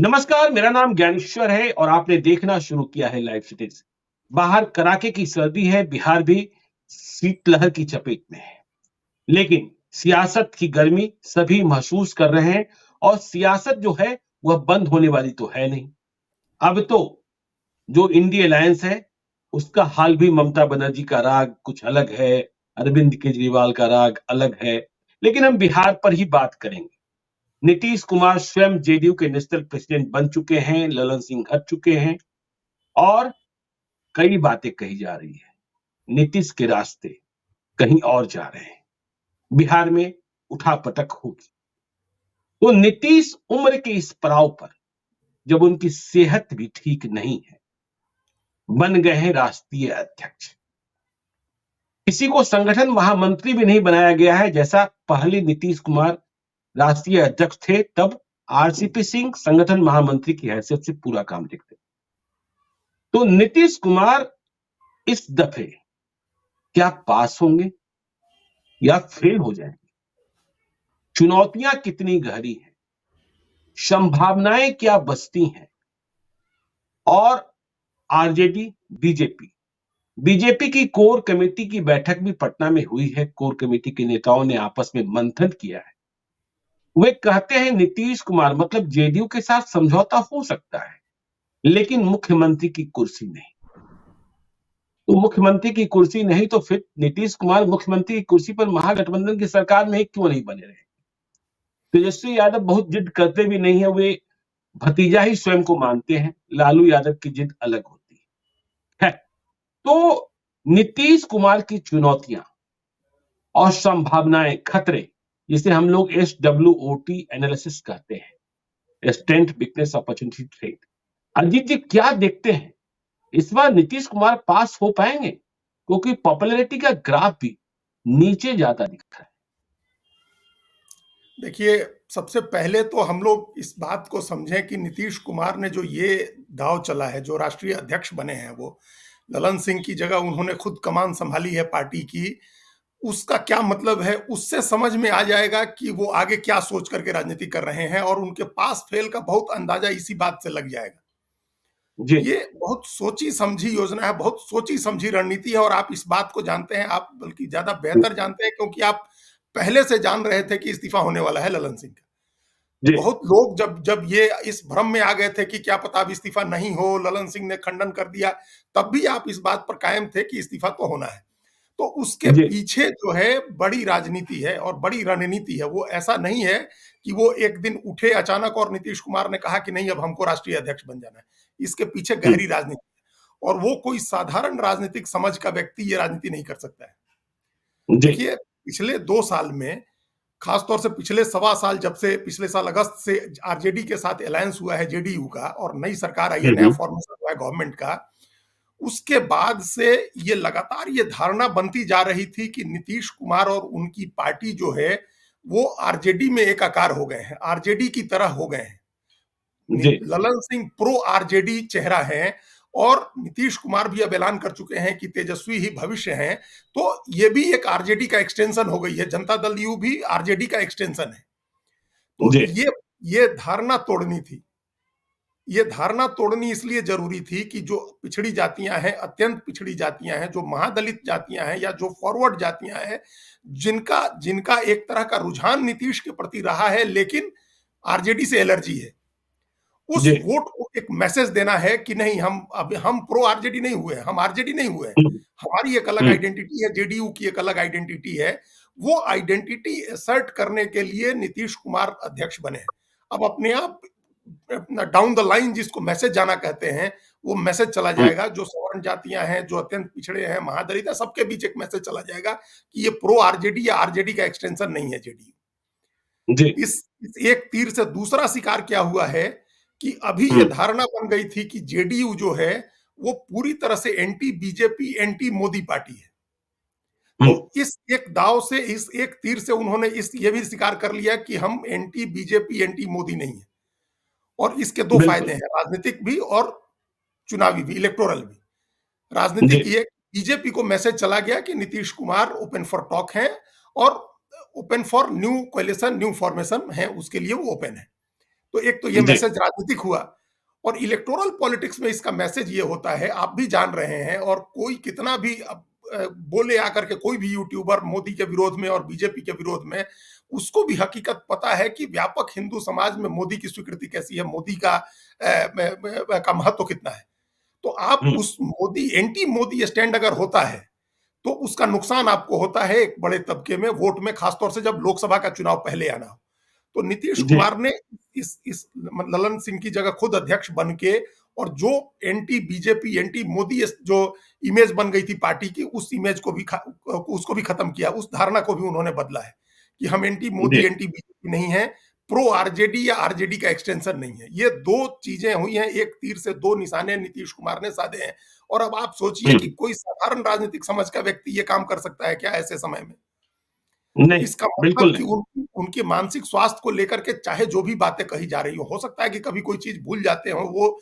नमस्कार, मेरा नाम ज्ञानेश्वर है और आपने देखना शुरू किया है लाइव सिटीज। बाहर कड़ाके की सर्दी है, बिहार भी शीतलहर की चपेट में है। लेकिन सियासत की गर्मी सभी महसूस कर रहे हैं और सियासत जो है वह बंद होने वाली तो है नहीं। अब तो जो इंडी अलायंस है उसका हाल भी ममता बनर्जी का राग कुछ अलग है, अरविंद केजरीवाल का राग अलग है। लेकिन हम बिहार पर ही बात करेंगे। नीतीश कुमार स्वयं जेडीयू के नेशनल प्रेसिडेंट बन चुके हैं, ललन सिंह हट चुके हैं और कई बातें कही जा रही है। नीतीश के रास्ते कहीं और जा रहे हैं। बिहार में उठापटक होगी। तो नीतीश उम्र के इस पड़ाव पर, जब उनकी सेहत भी ठीक नहीं है, बन गए हैं राष्ट्रीय अध्यक्ष। किसी को संगठन महामंत्री भी नहीं बनाया गया है। जैसा पहले नीतीश कुमार राष्ट्रीय अध्यक्ष थे, तब आरसीपी सिंह संगठन महामंत्री की हैसियत से पूरा काम देखते। तो नीतीश कुमार इस दफे क्या पास होंगे या फेल हो जाएंगे? चुनौतियां कितनी गहरी हैं, संभावनाएं क्या बचती हैं? और आरजेडी, बीजेपी बीजेपी की कोर कमेटी की बैठक भी पटना में हुई है। कोर कमेटी के नेताओं ने आपस में मंथन किया है। वे कहते हैं नीतीश कुमार मतलब जेडीयू के साथ समझौता हो सकता है, लेकिन मुख्यमंत्री की कुर्सी नहीं। तो मुख्यमंत्री की कुर्सी नहीं तो फिर नीतीश कुमार मुख्यमंत्री की कुर्सी पर महागठबंधन की सरकार में क्यों नहीं बने रहे? तेजस्वी यादव बहुत जिद करते भी नहीं है, वे भतीजा ही स्वयं को मानते हैं। लालू यादव की जिद अलग होती है। तो नीतीश कुमार की चुनौतियां और संभावनाएं, खतरे, जिसे हम लोग SWOT एनालिसिस कहते हैं, strength weakness opportunity threat. Ajit ji क्या देखते हैं, इस बार नीतीश कुमार पास हो पाएंगे? क्योंकि पॉपुलैरिटी का ग्राफ भी नीचे जाता दिख रहा है। देखिए, सबसे पहले तो हम लोग इस बात को समझें कि नीतीश कुमार ने जो ये दांव चला है, जो राष्ट्रीय अध्यक्ष बने हैं, वो ललन सिंह की जगह उन्होंने खुद कमान संभाली है पार्टी की। उसका क्या मतलब है, उससे समझ में आ जाएगा कि वो आगे क्या सोच करके राजनीति कर रहे हैं, और उनके पास फेल का बहुत अंदाजा इसी बात से लग जाएगा। जी ये बहुत सोची समझी योजना है, बहुत सोची समझी रणनीति है, और आप इस बात को जानते हैं, आप बल्कि ज्यादा बेहतर जानते हैं, क्योंकि आप पहले से जान रहे थे कि इस्तीफा होने वाला है ललन सिंह का। जी बहुत लोग जब जब ये इस भ्रम में आ गए थे कि क्या पता अब इस्तीफा नहीं हो, ललन सिंह ने खंडन कर दिया, तब भी आप इस बात पर कायम थे कि इस्तीफा तो होना है। तो उसके जी पीछे जो है बड़ी राजनीति है और बड़ी रणनीति है। वो ऐसा नहीं है कि वो एक दिन उठे अचानक और नीतीश कुमार ने कहा कि नहीं अब हमको राष्ट्रीय अध्यक्ष बन जाना है। इसके पीछे गहरी राजनीति है, और वो कोई साधारण राजनीतिक समझ का व्यक्ति ये राजनीति नहीं कर सकता है। जी देखिए, पिछले 2 साल में, खासतौर से पिछले सवा साल, जब से पिछले साल अगस्त से आरजेडी के साथ अलायंस हुआ है जेडीयू का, और नई सरकार आई है, नया फॉर्मेशन हुआ है गवर्नमेंट का, उसके बाद से ये लगातार ये धारणा बनती जा रही थी कि नीतीश कुमार और उनकी पार्टी जो है वो आरजेडी में एकाकार हो गए हैं, आरजेडी की तरह हो गए हैं। जी ललन सिंह प्रो आरजेडी चेहरा है, और नीतीश कुमार भी अब ऐलान कर चुके हैं कि तेजस्वी ही भविष्य हैं। तो ये भी एक आरजेडी का एक्सटेंशन हो गई है, जनता दल यू भी आरजेडी का एक्सटेंशन है। तो जी ये धारणा तोड़नी थी। ये धारणा तोड़नी इसलिए जरूरी थी कि जो पिछड़ी जातियां हैं, अत्यंत पिछड़ी जातियां हैं, जो महादलित जातियां हैं या जो फॉरवर्ड जातियां हैं, जिनका जिनका एक तरह का रुझान नीतीश के प्रति रहा है, लेकिन आरजेडी से एलर्जी है, उस जी वोट को एक मैसेज देना है कि नहीं, हम प्रो आरजेडी नहीं हुए, हम आरजेडी नहीं हुए, हमारी एक अलग आइडेंटिटी है, जेडीयू की एक अलग आइडेंटिटी है। वो आइडेंटिटी असर्ट करने के लिए नीतीश कुमार अध्यक्ष बने हैं। अब अपने आप डाउन द लाइन जिसको मैसेज जाना कहते हैं, वो मैसेज चला जाएगा। जो सवर्ण जातियां हैं, जो अत्यंत पिछड़े हैं, महादलित है, सबके बीच एक मैसेज चला जाएगा कि ये प्रो आरजेडी या आरजेडी का एक्सटेंशन नहीं है जेडीयू। जी इस एक तीर से दूसरा शिकार क्या हुआ है कि अभी ये धारणा बन गई थी कि जेडीयू जो है वो पूरी तरह से anti BJP, anti Modi party है। तो इस एक दाव से, इस एक तीर से उन्होंने ये भी स्वीकार कर लिया कि हम एंटी बीजेपी, एंटी मोदी नहीं है। और इसके दो फायदे हैं, राजनीतिक भी और चुनावी भी, इलेक्टोरल भी। राजनीतिक ये, बीजेपी को मैसेज चला गया कि Nitish Kumar open for talk हैं, और open for new कोalition, new formation है, उसके लिए वो ओपन है। तो एक तो ये जी। मैसेज राजनीतिक हुआ, और इलेक्टोरल पॉलिटिक्स में इसका मैसेज ये होता है, आप भी जान रहे हैं, और कोई कितना भी बोले आकर के कोई भी यूट्यूबर मोदी के विरोध में और बीजेपी के विरोध में, उसको भी हकीकत पता है कि व्यापक हिंदू समाज में मोदी की स्वीकृति कैसी है, मोदी का महत्व कितना है। तो आप हम्म। उस मोदी, एंटी मोदी स्टैंड अगर होता है, तो उसका नुकसान आपको होता है एक बड़े तबके में वोट में, खासतौर से जब लोकसभा का चुनाव पहले आना हो। तो नीतीश जी। कुमार ने इस ललन सिंह की जगह खुद अध्यक्ष बन के, और जो एंटी बीजेपी एंटी मोदी जो इमेज बन गई थी पार्टी की, उस इमेज को भी उसको भी खत्म किया, उस धारणा को भी उन्होंने बदला है कि हम anti Modi ji. Anti BJP नहीं है, प्रो आरजेडी या आरजेडी का एक्सटेंशन नहीं है। ये दो चीजें हुई हैं, एक तीर से दो निशाने नीतीश कुमार ने साधे हैं। और अब आप सोचिए कि कोई साधारण राजनीतिक समझ का व्यक्ति ये काम कर सकता है क्या ऐसे समय में? तो नहीं, इसका मतलब बिल्कुल कि नहीं। उनके मानसिक स्वास्थ्य को लेकर के चाहे जो भी बातें कही जा रही हो सकता है कि कभी कोई चीज भूल जाते हो, वो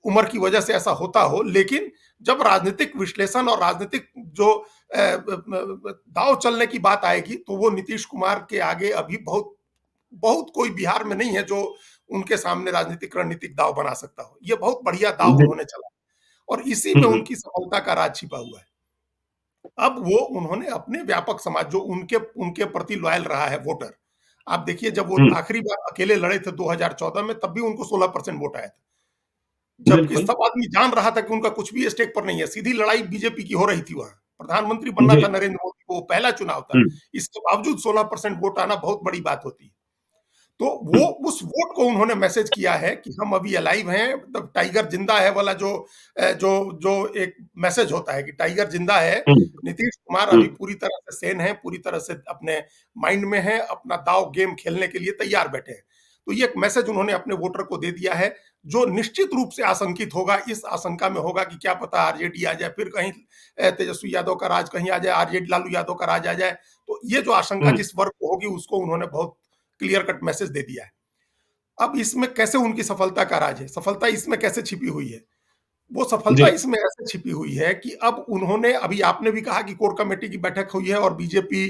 उम्र की वजह से ऐसा होता हो, लेकिन जब राजनीतिक विश्लेषण और राजनीतिक जो दांव चलने की बात आएगी, तो वो नीतीश कुमार के आगे अभी बहुत बहुत कोई बिहार में नहीं है जो उनके सामने राजनीतिक रणनीतिक दांव बना सकता हो। ये बहुत बढ़िया दांव जी। उन्होंने चला, और इसी में उनकी सफलता का राज छिपा हुआ है। अब वो उन्होंने अपने व्यापक समाज, जो उनके उनके प्रति लॉयल रहा है वोटर, आप देखिए जब वो हम्म। आखिरी बार अकेले लड़े थे 2014 में, तब भी उनको 16% वोट आया था, जबकि बिल्कुल। सब आदमी जान रहा था कि उनका कुछ भी स्टेक पर नहीं है, सीधी लड़ाई बीजेपी की हो रही थी वहां, प्रधानमंत्री बनना जी। था नरेंद्र मोदी को, पहला चुनाव था, हम्म। इसके बावजूद 16% वोट आना बहुत बड़ी बात होती है। तो वो हम्म। उस वोट को उन्होंने मैसेज किया है कि हम अभी अलाइव हैं, मतलब टाइगर जिंदा है वाला जो जो जो एक मैसेज होता है कि टाइगर जिंदा है। हम्म। नीतीश कुमार अभी हम्म। पूरी तरह से सेन है, पूरी तरह से अपने माइंड में है, अपना दाव गेम खेलने के लिए तैयार बैठे हैं। तो ये एक मैसेज उन्होंने अपने वोटर को दे दिया है, जो निश्चित रूप से आशंकित होगा, इस आशंका में होगा कि क्या पता आरजेडी आ जाए, फिर कहीं तेजस्वी यादव का राज कहीं आ जाए, आरजेडी लालू यादव का राज आ जाए। तो ये जो आशंका हम्म। जिस वर्ग को होगी, उसको उन्होंने बहुत क्लियर कट मैसेज दे दिया है। अब इसमें कैसे उनकी सफलता का राज है, सफलता इसमें कैसे छिपी हुई है? वो सफलता जी। इसमें ऐसे छिपी हुई है कि अब उन्होंने, अभी आपने भी कहा कि कोर कमेटी की बैठक हुई है और बीजेपी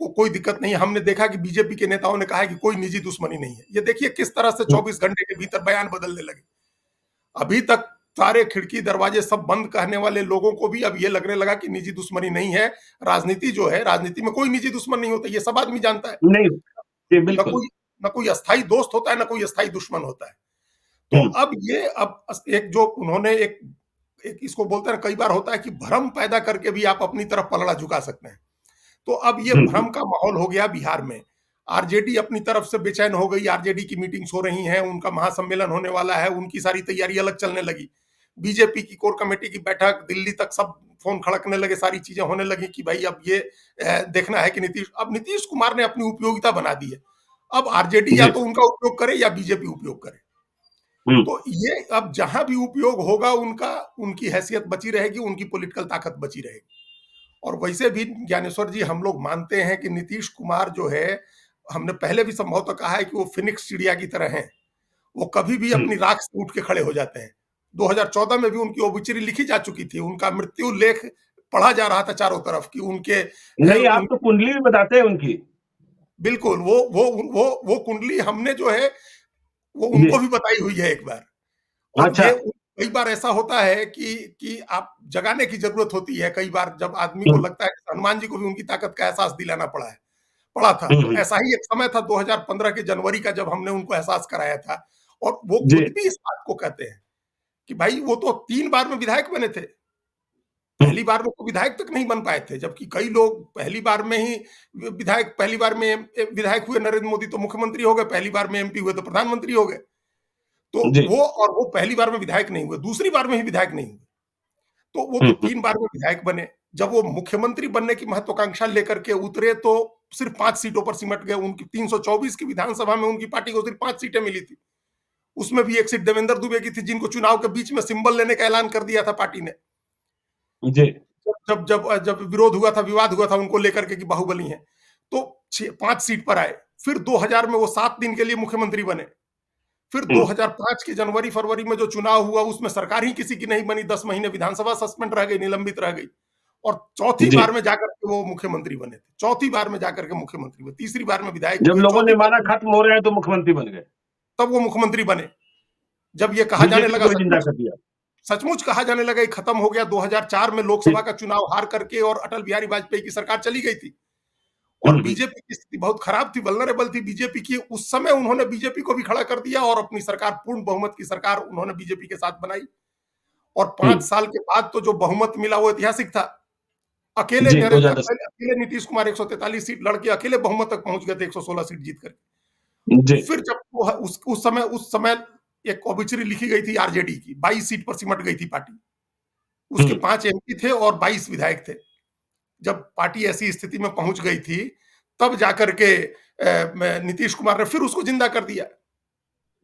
को कोई दिक्कत नहीं है। हमने देखा कि बीजेपी के नेताओं ने कहा है कि कोई निजी दुश्मनी नहीं है। ये देखिए किस तरह से हम्म। 24 घंटे के भीतर बयान बदलने लगे। अभी तक सारे खिड़की दरवाजे सब बंद कहने वाले लोगों को भी अब ये लगने लगा कि निजी दुश्मनी नहीं है। राजनीति जो है, राजनीति में कोई निजी दुश्मन नहीं होता, ये सब आदमी जानता है। नहीं। जी, न बिल्कुल। कोई न कोई अस्थाई दोस्त होता है, न कोई अस्थाई दुश्मन होता है। तो हम्म। अब ये, अब एक जो उन्होंने एक इसको बोलते हैं, कई बार होता है कि भ्रम पैदा करके भी आप अपनी तरफ पलड़ा झुका सकते हैं। तो अब ये हम्म। भ्रम का माहौल हो गया बिहार में। आरजेडी अपनी तरफ से बेचैन हो गई, आरजेडी की मीटिंग्स हो रही हैं, उनका महासम्मेलन होने वाला है, उनकी सारी तैयारी अलग चलने लगी। बीजेपी की कोर कमेटी की बैठक, दिल्ली तक सब फोन खड़कने लगे, सारी चीजें होने लगी कि भाई अब ये देखना है कि नीतीश कुमार ने अपनी उपयोगिता बना दी है। अब आरजेडी या जी। तो उनका उपयोग करे या बीजेपी उपयोग करे। हम्म। तो ये अब जहां भी उपयोग होगा उनका, उनकी हैसियत बची रहेगी, उनकी पॉलिटिकल ताकत बची रहेगी। और वैसे भी ज्ञानेश्वर जी, हम लोग मानते हैं कि नीतीश कुमार जो है, हमने पहले भी संभवतः कहा है कि वो फिनिक्स चिड़िया की तरह हैं। वो कभी भी हम्म। अपनी राख से उठ के खड़े हो जाते हैं। 2014 में भी उनकी ओबिचुरी लिखी जा चुकी थी, उनका मृत्यु लेख पढ़ा जा रहा था चारों तरफ कि उनके नहीं, आप तो कुंडली भी बताते हैं उनकी। बिल्कुल वो कुंडली हमने जो है वो जी। उनको भी बताई हुई है एक बार। और अच्छा। ये कई बार ऐसा होता है कि आप जगाने की जरूरत होती है, कई बार जब आदमी को हम्म। लगता है कि हनुमान जी को भी उनकी ताकत का एहसास दिलाना पड़ा था। तो हम्म। ऐसा ही एक समय था 2015 के जनवरी का, जब हमने उनको एहसास कराया था। और वो जी। खुद भी इस बात को कहते हैं कि भाई वो तो 3 बार में विधायक बने थे। हम्म। पहली बार में तो विधायक तक नहीं बन पाए थे, जबकि कई लोग पहली बार में ही विधायक, पहली बार में विधायक हुए नरेंद्र मोदी तो मुख्यमंत्री हो गए, पहली बार में एमपी हुए तो प्रधानमंत्री हो गए। तो जी। वो पहली बार में विधायक नहीं हुए, दूसरी बार में ही विधायक नहीं हुए। तो वो तो हम्म। 3 बार में विधायक बने। जब वो मुख्यमंत्री बनने की महत्वाकांक्षा लेकर के उतरे तो सिर्फ 5 सीटों पर सिमट गए। उनकी 324 की विधानसभा में उनकी पार्टी को सिर्फ 5 सीटें मिली थी। उसमें भी एक सीट देवेंद्र दुबे की थी, जिनको चुनाव के बीच में सिंबल लेने का ऐलान कर दिया था पार्टी ने। जी। जब जब जब विरोध हुआ था, विवाद हुआ था उनको लेकर के कि बाहुबली हैं, तो 5 सीट पर आए। फिर 2000 में वो 7 दिन के लिए मुख्यमंत्री बने। फिर हम्म। 2005 के जनवरी फरवरी में जो चुनाव हुआ, उसमें सरकार ही किसी की नहीं बनी, 10 महीने विधानसभा सस्पेंड रह गई, निलंबित रह गई। और चौथी जी। बार में जाकर के वो मुख्यमंत्री बने थे। चौथी बार में जाकर के मुख्यमंत्री हुए, तीसरी बार में विधायक जब हुए, लोगों चौथी ने बार माना में, खत्म हो रहे हैं तो मुख्यमंत्री बन गए। तब वो मुख्यमंत्री बने। जब ये कहा जाने बीजेपी लगा को भी जिंदा सचमुच कर दिया। सचमुच कहा जाने लगा कि खत्म हो गया, 2004 में लोकसभा का चुनाव हार करके और अटल बिहारी वाजपेयी की सरकार चली गई थी और हम्म, बीजेपी की स्थिति बहुत खराब थी, वल्नरेबल थी बीजेपी की। उस समय उन्होंने बीजेपी को भी खड़ा कर दिया और अपनी सरकार, पूर्ण बहुमत की सरकार उन्होंने बीजेपी के साथ बनाई। और 5 हम्म, साल के बाद तो जो बहुमत मिला वो ऐतिहासिक था। जी 2010। अकेले नीतीश कुमार 143 सीट लड़के अकेले बहुमत तक पहुंच गए थे, 116 सीट जीत कर। जी। फिर जब वो उस समय एक ओबिचरी लिखी गई थी आरजेडी की, 22 सीट पर सिमट गई थी पार्टी। उसके हम्म, 5 एमपी थे और 22 विधायक थे। जब पार्टी ऐसी स्थिति में पहुंच गई थी, तब जाकर के नीतीश कुमार ने फिर उसको जिंदा कर दिया।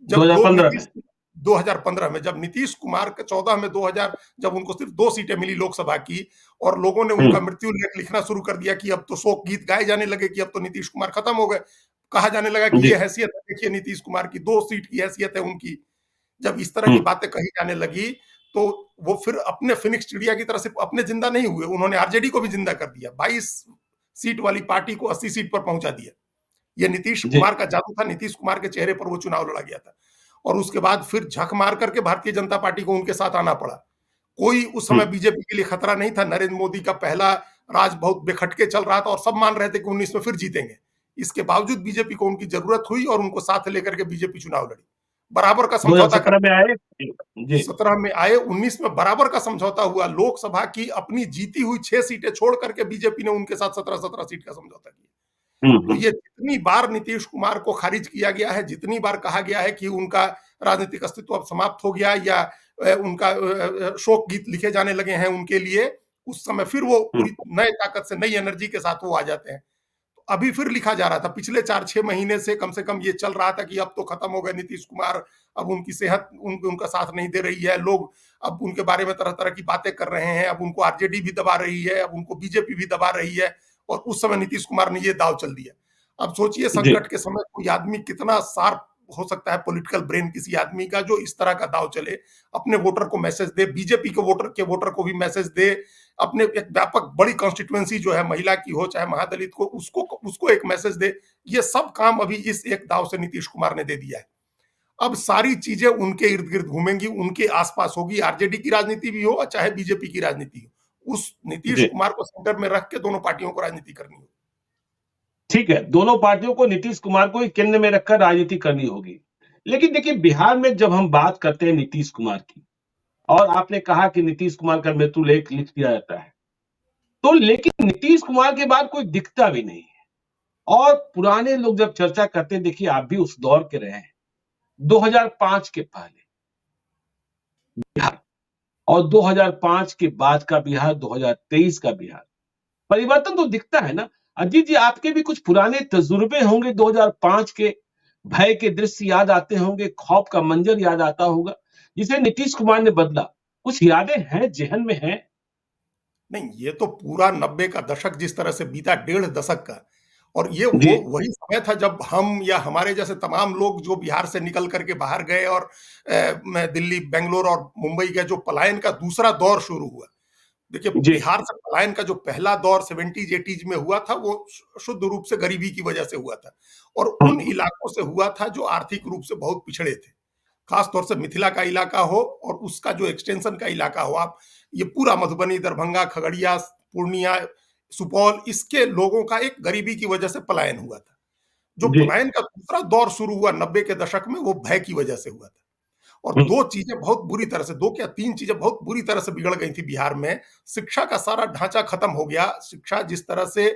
जब लोग 2015 में। नीतीश 2015 में जब नीतीश कुमार के 14 में 2000 जब उनको सिर्फ 2 सीटें मिली लोकसभा की और लोगों ने उनका हम्म, मृत्यु लेख लिखना शुरू कर दिया कि अब तो शोक गीत गाए जाने लगे कि अब तो नीतीश कुमार खत्म हो गए। कहा जाने लगा कि जी। ये हैसियत है, देखिए नीतीश कुमार की 2 सीट की हैसियत है उनकी। जब इस तरह की हम्म, बातें कही जाने लगी, तो वो फिर अपने फिनिक्स चिड़िया की तरह से अपने जिंदा नहीं हुए, उन्होंने आरजेडी को भी जिंदा कर दिया। 22 सीट वाली पार्टी को 80 सीट पर पहुंचा दिया। ये नीतीश जी। कुमार का जादू था, नीतीश कुमार के चेहरे पर वो चुनाव लड़ा गया था। और उसके बाद फिर झक मार करके भारतीय जनता पार्टी को उनके साथ आना पड़ा। कोई उस समय हम्म, बीजेपी के लिए खतरा नहीं था। नरेंद्र मोदी का पहला राज बहुत बेखटके चल रहा था और सब मान रहे थे कि 19 में फिर जीतेंगे। इसके बावजूद बीजेपी को उनकी जरूरत हुई और उनको साथ लेकर के बीजेपी चुनाव लड़ी। बराबर का समझौता कर 2017 में आए। जी। 17 में आए, 19 में बराबर का समझौता हुआ। लोकसभा की अपनी जीती हुई 6 सीटें छोड़ करके बीजेपी ने उनके साथ 17-17 सीट का समझौता किया। हम्म, तो ये जितनी बार नीतीश कुमार को खारिज किया गया है, जितनी बार कहा गया है कि उनका राजनीतिक अस्तित्व अब समाप्त हो गया या उनका शोक गीत लिखे जाने लगे हैं उनके लिए, उस समय फिर वो हम्म, पूरी नए ताकत से, नई एनर्जी के साथ वो आ जाते हैं। तो अभी फिर लिखा जा रहा था, पिछले 4-6 महीने से कम ये चल रहा था कि अब तो खत्म हो गए नीतीश कुमार, अब उनकी सेहत उनका साथ नहीं दे रही है, लोग अब उनके बारे में तरह-तरह की बातें कर रहे हैं, अब उनको आरजेडी भी दबा रही है, अब उनको बीजेपी भी दबा रही है और उस समय नीतीश कुमार ने ये दांव चल दिया। अब सोचिए जी। संकट के समय कोई आदमी कितना शार्प हो सकता है, पॉलिटिकल ब्रेन किसी आदमी का, जो इस तरह का दांव चले, अपने वोटर को मैसेज दे, बीजेपी के वोटर को भी मैसेज दे, अपने एक व्यापक बड़ी कॉन्स्टिट्यूएंसी जो है महिला की हो चाहे महादलित को, उसको एक मैसेज दे। ये सब काम अभी इस एक दाव से नीतीश कुमार ने दे दिया है। अब सारी चीजें उनके इर्द गिर्द घूमेंगी, उनके आसपास होगी, आरजेडी की राजनीति भी हो चाहे बीजेपी की राजनीति हो, उस नीतीश जी। कुमार को सेंटर में रख के दोनों पार्टियों को राजनीति करनी होगी। ठीक है, दोनों पार्टियों को, नीतीश कुमार को ही केंद्र में रखकर राजनीति करनी होगी। लेकिन देखिए, बिहार में जब हम बात करते हैं नीतीश कुमार की, और आपने कहा कि नीतीश कुमार का मृत्यु लेख लिख दिया जाता है, तो लेकिन नीतीश कुमार के बाद कोई दिखता भी नहीं है। और पुराने लोग जब चर्चा करते हैं, देखिए आप भी उस दौर के रहे हैं, 2005 के पहले बिहार और 2005 के बाद का बिहार, 2023 का बिहार, परिवर्तन तो दिखता है ना। अजीत जी, आपके भी कुछ पुराने तजुर्बे होंगे, 2005 के भय के दृश्य याद आते होंगे, खौफ का मंजर याद आता होगा, जिसे नीतीश कुमार ने बदला। कुछ यादें हैं, जेहन में हैं? नहीं, ये तो पूरा 90 का दशक जिस तरह से बीता, डेढ़ दशक का, और ये जी। वो वही समय था जब हम या हमारे जैसे तमाम लोग जो बिहार से निकल करके बाहर गए और दिल्ली, बेंगलोर और मुंबई का जो पलायन का दूसरा दौर शुरू हुआ। देखिए, जी। बिहार से पलायन का जो पहला दौर 70s 80s में हुआ था, वो शुद्ध रूप से गरीबी की वजह से हुआ था और उन हम्म, इलाकों से हुआ था जो आर्थिक रूप से बहुत पिछड़े थे। खास तौर से मिथिला का इलाका हो और उसका जो एक्सटेंशन का इलाका हो, आप ये पूरा मधुबनी, दरभंगा, खगड़िया, पूर्णिया, सुपौल, इसके लोगों का एक गरीबी की वजह से पलायन हुआ था। जो जी। पलायन का दूसरा दौर शुरू हुआ 90 के दशक में, वो भय की वजह से हुआ था। और हम्म, 2 चीजें बहुत बुरी तरह से, 2 क्या 3 चीजें बहुत बुरी तरह से बिगड़ गई थी बिहार में। शिक्षा का सारा ढांचा खत्म हो गया। शिक्षा जिस तरह से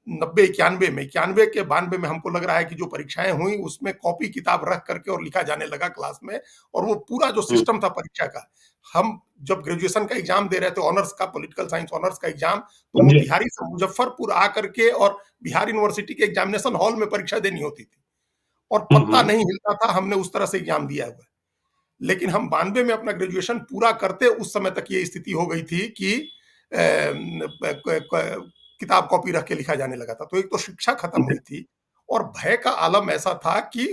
90-91 में, 91 के 92 में हमको लग रहा है कि जो परीक्षाएं हुई उसमें कॉपी किताब रख करके और लिखा जाने लगा क्लास में, और वो पूरा जो हम्म, सिस्टम था परीक्षा का, हम जब ग्रेजुएशन का एग्जाम दे रहे थे, ऑनर्स का, पॉलिटिकल साइंस ऑनर्स का एग्जाम, तो जी। मोतिहारी से मुजफ्फरपुर आकर के और बिहार यूनिवर्सिटी के एग्जामिनेशन हॉल में परीक्षा देनी होती थी और पत्ता हम्म, नहीं हिलता था। हमने उस तरह से एग्जाम दिया हुआ है। लेकिन हम 92 में अपना ग्रेजुएशन पूरा करते उस समय तक ये स्थिति हो गई थी कि किताब कॉपी रख के लिखा जाने लगा था। तो एक तो शिक्षा खत्म जी। हुई थी और भय का आलम ऐसा था कि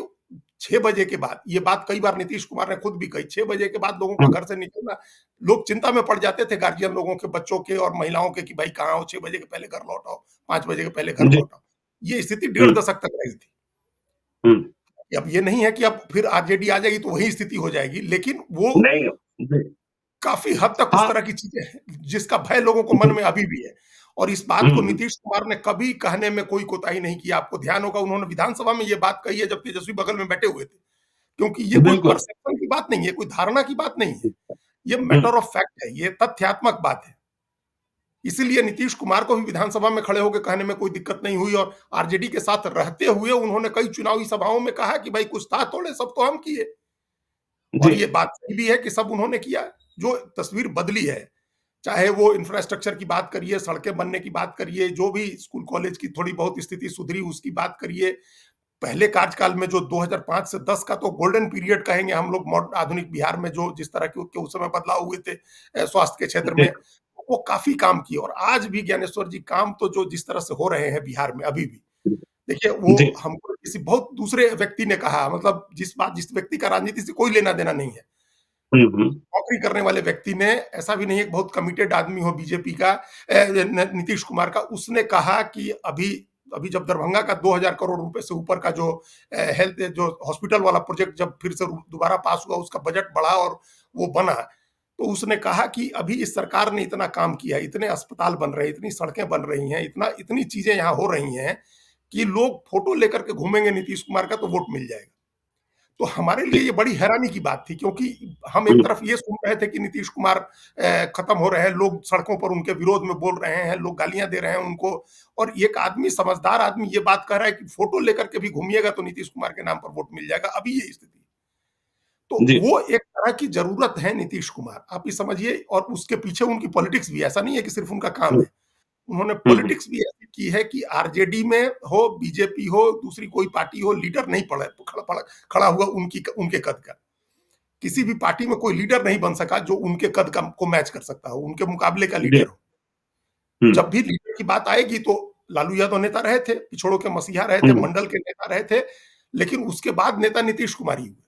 6 बजे के बाद, ये बात कई बार नीतीश कुमार ने खुद भी कही, 6 बजे के बाद लोगों हम्म, का घर से निकलना, लोग चिंता में पड़ जाते थे, गार्जियन लोगों के, बच्चों के और महिलाओं के, कि भाई कहाँ हो, 6 बजे के पहले घर लौट आओ, 5 बजे के पहले घर जी। लौट आओ। ये स्थिति डेढ़ हम्म, दशक तक रही थी। हम्म, अब ये नहीं है कि अब फिर आरजेडी आ जाएगी तो वही स्थिति हो जाएगी, लेकिन वो नहीं। जी। काफ़ी हद तक उस हाँ। तरह की चीज़ें हैं, जिसका भय लोगों को मन में अभी भी है। और इस बात को हम्म। नीतीश कुमार ने कभी कहने में कोई कोताही नहीं किया। आपको ध्यान होगा उन्होंने विधानसभा में ये बात कही है जब तेजस्वी बगल में बैठे हुए थे। क्योंकि ये कोई बिल्कुल। परसेप्शन की बात नहीं है, कोई धारणा की बात नहीं है। ये हम्म। मैटर ऑफ फैक्ट है, ये तथ्यात्मक बात है। इसीलिए नीतीश कुमार को भी विधानसभा में खड़े होकर कहने में कोई दिक्कत नहीं हुई और आरजेडी के साथ रहते हुए उन्होंने कई चुनावी सभाओं में कहा कि भाई कुछ था थोड़े, सब तो हम किए। और जी। ये बात सही भी है कि सब उन्होंने किया। जो तस्वीर बदली है, चाहे वो इंफ्रास्ट्रक्चर की बात करिए, सड़कें बनने की बात करिए, जो भी स्कूल कॉलेज की थोड़ी बहुत स्थिति सुधरी उसकी बात करिए। पहले कार्यकाल में जो 2005 से 10 का तो गोल्डन पीरियड कहेंगे हम लोग आधुनिक बिहार में, जो जिस तरह के उस समय बदलाव हुए थे स्वास्थ्य के क्षेत्र जी। में, वो काफ़ी काम किए। और आज भी ज्ञानेश्वर जी काम तो जो जिस तरह से हो रहे हैं बिहार में अभी भी, देखिए वो जी। हमको किसी बहुत दूसरे व्यक्ति ने कहा, मतलब जिस व्यक्ति का राजनीति से कोई लेना-देना नहीं है। हम्म। नौकरी करने वाले व्यक्ति ने, ऐसा भी नहीं है कि बहुत कमिटेड आदमी हो बीजेपी का, नीतीश कुमार का, उसने कहा कि अभी अभी जब दरभंगा का 2000 करोड़ रुपए से ऊपर का जो हेल्थ जो हॉस्पिटल वाला प्रोजेक्ट जब फिर से दोबारा पास हुआ, उसका बजट बढ़ा और वो बना, तो उसने कहा कि अभी इस सरकार ने इतना काम किया, इतने अस्पताल बन रहे हैं, इतनी सड़कें बन रही हैं, इतनी चीजें यहाँ हो रही हैं कि लोग फोटो लेकर के घूमेंगे नीतीश कुमार का तो वोट मिल जाएगा। तो हमारे लिए ये बड़ी हैरानी की बात थी, क्योंकि हम एक तरफ ये सुन रहे थे कि नीतीश कुमार खत्म हो रहे हैं, लोग सड़कों पर उनके विरोध में बोल रहे हैं, लोग गालियां दे रहे हैं उनको, और एक आदमी, समझदार आदमी, ये बात कह रहा है कि फोटो लेकर के भी घूमिएगा तो नीतीश कुमार के नाम पर वोट मिल जाएगा। अभी ये स्थिति, तो जी। वो एक तरह की जरूरत है नीतीश कुमार, आप ये समझिए। और उसके पीछे उनकी पॉलिटिक्स भी, ऐसा नहीं है कि सिर्फ उनका काम हम्म। है। उन्होंने हम्म। पॉलिटिक्स भी ऐसी की है कि आरजेडी में हो, बीजेपी हो, दूसरी कोई पार्टी हो, लीडर नहीं खड़ा हुआ उनके कद का। किसी भी पार्टी में कोई लीडर नहीं बन सका जो उनके कद का को मैच कर सकता हो, उनके मुकाबले का जी। लीडर हो। हम्म। जब भी लीडर की बात आएगी तो लालू यादव नेता रहे थे, पिछड़ों के मसीहा रहे थे, हम्म। मंडल के नेता रहे थे, लेकिन उसके बाद नेता नीतीश कुमार ही हुए,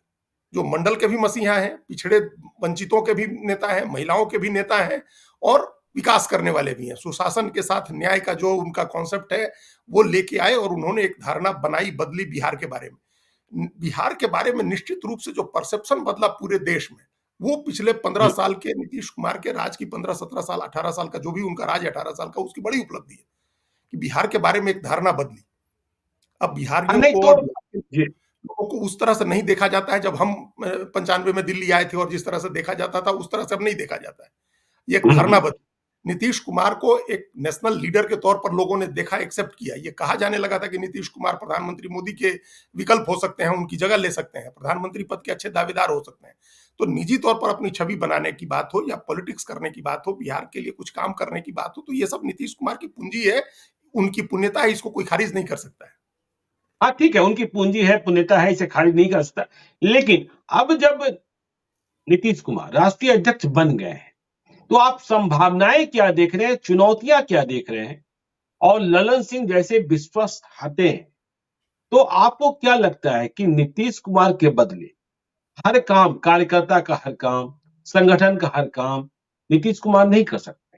जो मंडल के भी मसीहा हैं, पिछड़े वंचितों के भी नेता हैं, महिलाओं के भी नेता हैं, और विकास करने वाले भी हैं। सुशासन के साथ न्याय का जो उनका कॉन्सेप्ट है, वो लेके आए और उन्होंने एक धारणा बनाई, बदली बिहार के बारे में। बिहार के बारे में निश्चित रूप से जो परसेप्शन बदला पूरे देश में, वो पिछले 15 हम्म। साल के नीतीश कुमार के राज की, 15-17 साल, 18 साल का जो भी उनका राज है, 18 साल का, उसकी बड़ी उपलब्धि है कि बिहार के बारे में एक धारणा बदली। अब हाँ, बिहारियों नहीं को तो। और बिहार के जी। लोगों को उस तरह से नहीं देखा जाता है। जब हम 95 में दिल्ली आए थे और जिस तरह से देखा जाता था, उस तरह से अब नहीं देखा जाता है। ये एक धारणा हम्म। बदली। नीतीश कुमार को एक नेशनल लीडर के तौर पर लोगों ने देखा, एक्सेप्ट किया। ये कहा जाने लगा था कि नीतीश कुमार प्रधानमंत्री मोदी के विकल्प हो सकते हैं, उनकी जगह ले सकते हैं, प्रधानमंत्री पद के अच्छे दावेदार हो सकते हैं। तो निजी तौर पर अपनी छवि बनाने की बात हो या पॉलिटिक्स करने की बात हो, बिहार के लिए कुछ काम करने की बात हो, तो ये सब नीतीश कुमार की पूंजी है, उनकी पुण्यता है, इसको कोई खारिज नहीं कर सकता है। हाँ, ठीक है, उनकी पूंजी है, पुण्यता है, इसे खारिज नहीं कर सकता। लेकिन अब जब नीतीश कुमार राष्ट्रीय अध्यक्ष बन गए हैं, तो आप संभावनाएं क्या देख रहे हैं, चुनौतियां क्या देख रहे हैं? और ललन सिंह जैसे विश्वस्त हटे हैं, तो आपको क्या लगता है कि नीतीश कुमार के बदले हर काम, कार्यकर्ता का हर काम, संगठन का हर काम नीतीश कुमार नहीं कर सकते?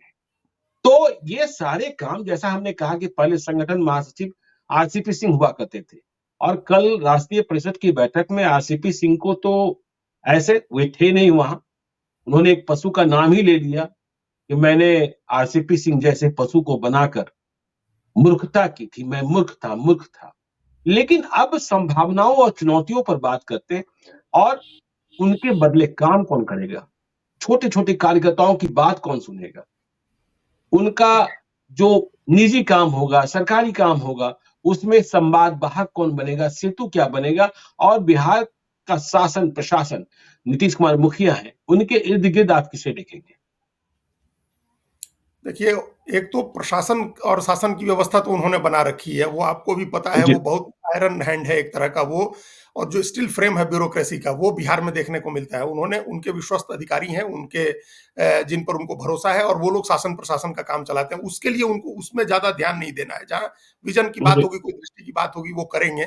तो ये सारे काम, जैसा हमने कहा कि पहले संगठन महासचिव आरसीपी सिंह हुआ करते थे, और कल राष्ट्रीय परिषद की बैठक में आरसीपी सिंह को तो ऐसे, वे थे नहीं वहां, उन्होंने एक पशु का नाम ही ले लिया कि मैंने आरसीपी सिंह जैसे पशु को बनाकर मूर्खता की थी, मैं मूर्ख था, मूर्ख था। लेकिन अब संभावनाओं और चुनौतियों पर बात करते हैं, और उनके बदले काम कौन करेगा? छोटे छोटे कार्यकर्ताओं की बात कौन सुनेगा? उनका जो निजी काम होगा, सरकारी काम होगा, उसमें संवाद वाहक कौन बनेगा, सेतु क्या बनेगा? और बिहार का शासन प्रशासन, नीतीश कुमार मुखिया हैं, उनके इर्द गिर्द आप किसे देखेंगे? देखिए, एक तो प्रशासन और शासन की व्यवस्था तो उन्होंने बना रखी है, वो आपको भी पता है, जी। वो बहुत आयरन हैंड है एक तरह का वो। और जो स्टील फ्रेम है ब्यूरोक्रेसी का, वो बिहार में देखने को मिलता है। उन्होंने, उनके विश्वस्त अधिकारी हैं, उनके जिन पर उनको भरोसा है, और वो लोग शासन प्रशासन का काम चलाते हैं। उसके लिए उनको उसमें ज़्यादा ध्यान नहीं देना है। जहाँ विज़न की बात जी। होगी, कोई दृष्टि की बात होगी, वो करेंगे।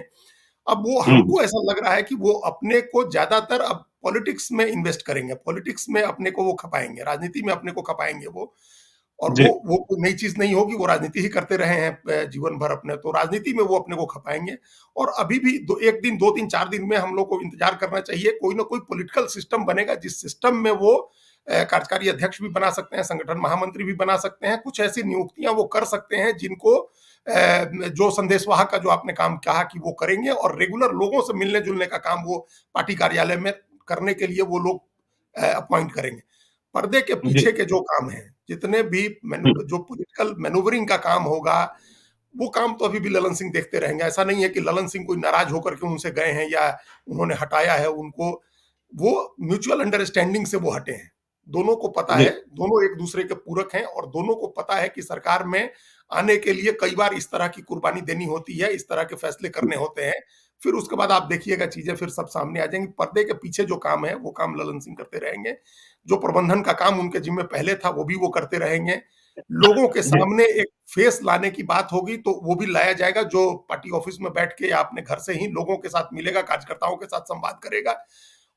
अब वो, हम्म। हमको ऐसा लग रहा है कि वो अपने को ज़्यादातर अब पॉलिटिक्स में इन्वेस्ट करेंगे, पॉलिटिक्स में अपने को वो खपाएँगे, राजनीति में अपने को खपाएँगे वो। और जी वो कोई नई चीज नहीं होगी, वो राजनीति ही करते रहे हैं जीवन भर अपने, तो राजनीति में वो अपने को खपाएंगे। और अभी भी एक दिन, 2 दिन, 4 दिन में हम लोग को इंतजार करना चाहिए, कोई ना कोई पॉलिटिकल सिस्टम बनेगा जिस सिस्टम में वो कार्यकारी अध्यक्ष भी बना सकते हैं, संगठन महामंत्री भी बना सकते हैं, कुछ ऐसी नियुक्तियां वो कर सकते हैं जिनको जो संदेशवाहक का जो आपने काम कहा कि वो करेंगे, और रेगुलर लोगों से मिलने जुलने का काम वो पार्टी कार्यालय में करने के लिए वो लोग अपॉइंट करेंगे। पर्दे के जी पीछे के जो काम हैं, जितने भी जो पॉलिटिकल मैनूवरिंग का काम होगा, वो काम तो अभी भी ललन सिंह देखते रहेंगे। ऐसा नहीं है कि ललन सिंह कोई नाराज होकर के उनसे गए हैं या उन्होंने हटाया है उनको, वो म्यूचुअल अंडरस्टैंडिंग से वो हटे हैं। दोनों को पता जी है, दोनों एक दूसरे के पूरक हैं, और दोनों को पता है कि सरकार में आने के लिए कई बार इस तरह की कुर्बानी देनी होती है, इस तरह के फैसले करने होते हैं। फिर उसके बाद आप देखिएगा चीजें फिर सब सामने आ जाएंगी। पर्दे के पीछे जो काम है वो काम ललन सिंह करते रहेंगे। जो प्रबंधन का काम उनके जिम्मे पहले था वो भी वो करते रहेंगे। लोगों के जी सामने एक फेस लाने की बात होगी तो वो भी लाया जाएगा, जो पार्टी ऑफिस में बैठ के या अपने घर से ही लोगों के साथ मिलेगा, कार्यकर्ताओं के साथ संवाद करेगा।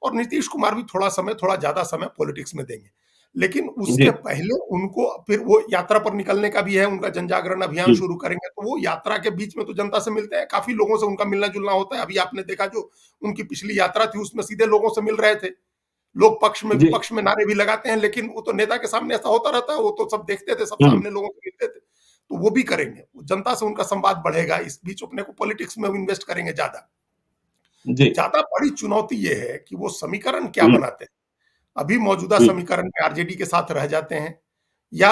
और नीतीश कुमार भी थोड़ा ज्यादा समय पॉलिटिक्स में देंगे। लेकिन जी उसके पहले उनको फिर वो यात्रा पर निकलने का भी है, उनका जन जागरण अभियान शुरू करेंगे, तो वो यात्रा के बीच में तो जनता से मिलते हैं, काफी लोगों से उनका मिलना जुलना होता है। अभी आपने देखा जो उनकी पिछली यात्रा थी उसमें सीधे लोगों से मिल रहे थे। लोग पक्ष में जी विपक्ष में नारे भी लगाते हैं, लेकिन वो तो नेता के सामने ऐसा होता रहता है, वो तो सब देखते थे, सब हम्म, सामने लोगों से मिलते थे। तो वो भी करेंगे, जनता से उनका संवाद बढ़ेगा। इस बीच अपने को पॉलिटिक्स में इन्वेस्ट करेंगे ज्यादा। जी ज्यादा बड़ी चुनौती ये है कि वो समीकरण क्या हम्म, बनाते हैं। अभी मौजूदा हम्म, समीकरण में आरजेडी के साथ रह जाते हैं या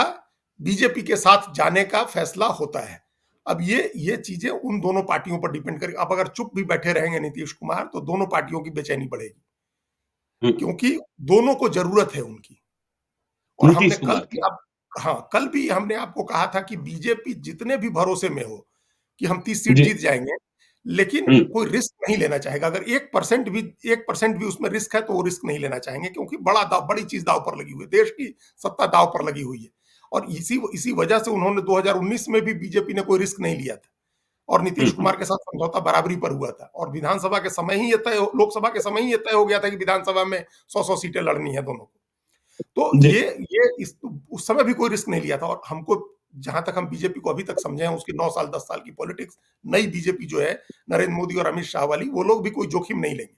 बीजेपी के साथ जाने का फैसला होता है। अब ये चीजें उन दोनों पार्टियों पर डिपेंड करेगी। अब अगर चुप भी बैठे रहेंगे नीतीश कुमार तो दोनों पार्टियों की बेचैनी बढ़ेगी, हम्म, क्योंकि दोनों को जरूरत है उनकी। और हमने नीतीश कल कुमार भी की आप हाँ, कल भी हमने आपको कहा था कि बीजेपी जितने भी भरोसे में हो कि हम 30 सीट जी जीत जाएंगे, लेकिन हम्म, कोई रिस्क नहीं लेना चाहेगा। अगर 1% भी उसमें रिस्क है तो वो रिस्क नहीं लेना चाहेंगे, क्योंकि बड़ी चीज दाव पर लगी हुई है, देश की सत्ता दाव पर लगी हुई है। और इसी वजह से उन्होंने 2019 में भी बीजेपी ने कोई रिस्क नहीं लिया था, और नीतीश हम्म, कुमार के साथ समझौता बराबरी पर हुआ था। और विधानसभा के समय ही ये तय लोकसभा के समय ही ये तय हो गया था कि विधानसभा में 100-100 सीटें लड़नी है दोनों को। तो जी उस समय भी कोई रिस्क नहीं लिया था। और हमको, जहां तक हम बीजेपी को अभी तक समझे हैं, उसकी 9 साल 10 साल की पॉलिटिक्स, नई बीजेपी जो है नरेंद्र मोदी और अमित शाह वाली, वो लोग भी कोई जोखिम नहीं लेंगे।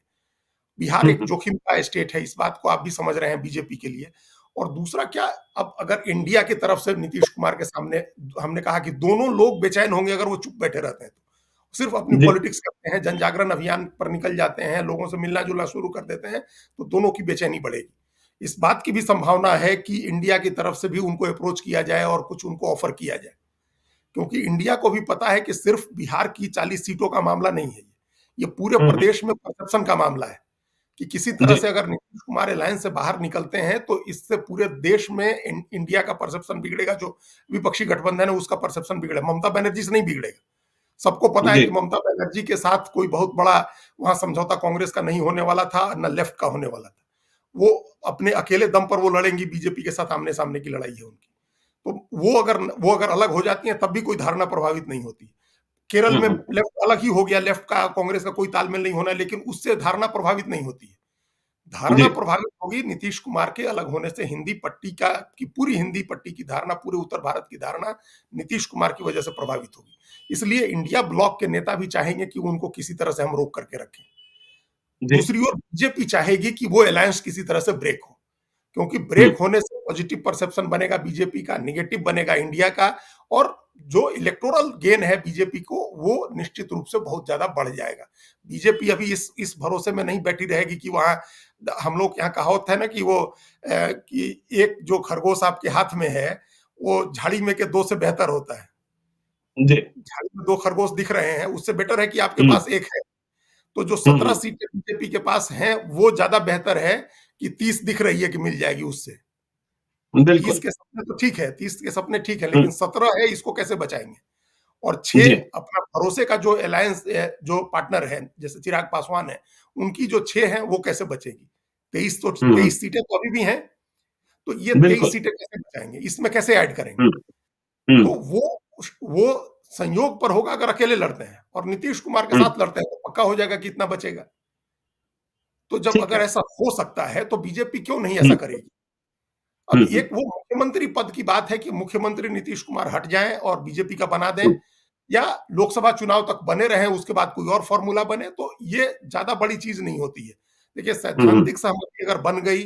बिहार एक हम्म, जोखिम का स्टेट है, इस बात को आप भी समझ रहे हैं बीजेपी के लिए। और दूसरा क्या, अब अगर इंडिया की तरफ से नीतीश कुमार के सामने, हमने कहा कि दोनों लोग बेचैन होंगे अगर वो चुप बैठे रहते हैं, तो सिर्फ अपनी जी पॉलिटिक्स करते हैं, जन जागरण अभियान पर निकल जाते हैं, लोगों से मिलना जुलना शुरू कर देते हैं, तो दोनों की बेचैनी बढ़ेगी। इस बात की भी संभावना है कि इंडिया की तरफ से भी उनको अप्रोच किया जाए और कुछ उनको ऑफर किया जाए, क्योंकि इंडिया को भी पता है कि सिर्फ बिहार की 40 सीटों का मामला नहीं है, ये पूरे हम्म, प्रदेश में परसेप्शन का मामला है। कि किसी तरह जी से अगर नीतीश कुमार अलायंस से बाहर निकलते हैं तो इससे पूरे देश में इंडिया का परसेप्शन बिगड़ेगा, जो विपक्षी गठबंधन है उसका परसेप्शन बिगड़ेगा, ममता बनर्जी से नहीं बिगड़ेगा। सबको पता है जी कि ममता बनर्जी के साथ कोई बहुत बड़ा वहां समझौता कांग्रेस का नहीं होने वाला था, न लेफ्ट का होने वाला था। वो अपने अकेले दम पर वो लड़ेंगी, बीजेपी के साथ आमने सामने की लड़ाई है उनकी। तो वो अगर अलग हो जाती हैं तब भी कोई धारणा प्रभावित नहीं होती। केरल में हम्म, लेफ्ट अलग ही हो गया, लेफ्ट का कांग्रेस का कोई तालमेल नहीं होना, लेकिन उससे धारणा प्रभावित नहीं होती है। जी धारणा प्रभावित होगी नीतीश कुमार के अलग होने से। हिंदी पट्टी का की पूरी हिंदी पट्टी की धारणा, पूरे उत्तर भारत की धारणा नीतीश कुमार की वजह से प्रभावित होगी। इसलिए इंडिया ब्लॉक के नेता भी चाहेंगे कि उनको किसी तरह से हम रोक करके रखें। जी दूसरी ओर बीजेपी चाहेगी कि वो अलायंस किसी तरह से ब्रेक हो, क्योंकि हम्म, ब्रेक होने से पॉजिटिव परसेप्शन बनेगा बीजेपी का, निगेटिव बनेगा इंडिया का, और जो इलेक्टोरल गेन है बीजेपी को वो निश्चित रूप से बहुत ज्यादा बढ़ जाएगा। बीजेपी अभी इस भरोसे में नहीं बैठी रहेगी कि वहां, हम लोग यहाँ कहावत है ना कि वो कि एक जो खरगोश आपके हाथ में है वो झाड़ी में के दो से बेहतर होता है। जी झाड़ी में दो खरगोश दिख रहे हैं, उससे बेटर है कि आपके हम्म, पास एक है। तो जो हम्म, 17 सीटें बीजेपी के पास हैं वो ज्यादा बेहतर है कि 30 दिख रही है कि मिल जाएगी उससे। 30 बिल्कुल के सपने तो ठीक है, 30 के सपने ठीक है, हम्म, लेकिन 17 है, इसको कैसे बचाएंगे? और 6 जी अपना भरोसे का जो अलायंस जो पार्टनर है, जैसे चिराग पासवान है, उनकी जो 6 हैं वो कैसे बचेगी? 23 सीटें तो अभी भी हैं, तो ये 23 बिल्कुल सीटें कैसे बचाएंगे? इसमें कैसे ऐड करेंगे? हम्म, हम्म, तो वो संयोग पर होगा अगर अकेले लड़ते हैं, और नीतीश कुमार के हम्म, साथ लड़ते हैं तो पक्का हो जाएगा कि इतना बचेगा। तो जब ठीक अगर है ऐसा हो सकता है तो बीजेपी क्यों नहीं ऐसा हम्म, करेगी? अब एक वो मुख्यमंत्री पद की बात है कि मुख्यमंत्री नीतीश कुमार हट जाएं और बीजेपी का बना दें, या लोकसभा चुनाव तक बने रहें, उसके बाद कोई और फॉर्मूला बने, तो ये ज्यादा बड़ी चीज नहीं होती है। देखिए, सैद्धांतिक सहमति अगर बन गई,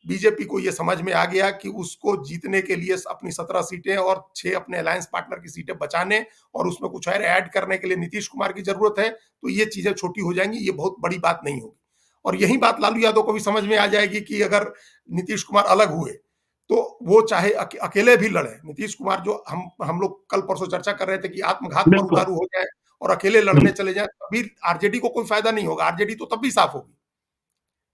बीजेपी को ये समझ में आ गया कि उसको जीतने के लिए अपनी 17 सीटें और 6 अपने अलायंस पार्टनर की सीटें बचाने और उसमें कुछ और ऐड करने के लिए नीतीश कुमार की जरूरत है, तो ये चीजें छोटी हो जाएंगी, ये बहुत बड़ी बात नहीं होगी। और यही बात लालू यादव को भी समझ में आ जाएगी कि अगर नीतीश कुमार अलग हुए तो वो चाहे अकेले भी लड़े। नीतीश कुमार, जो हम लोग कल परसों चर्चा कर रहे थे कि आत्मघात पर बिल्कुल। उतारू हो जाए और अकेले लड़ने चले जाएं, तभी आरजेडी को कोई फायदा नहीं होगा। आरजेडी तो तब भी साफ होगी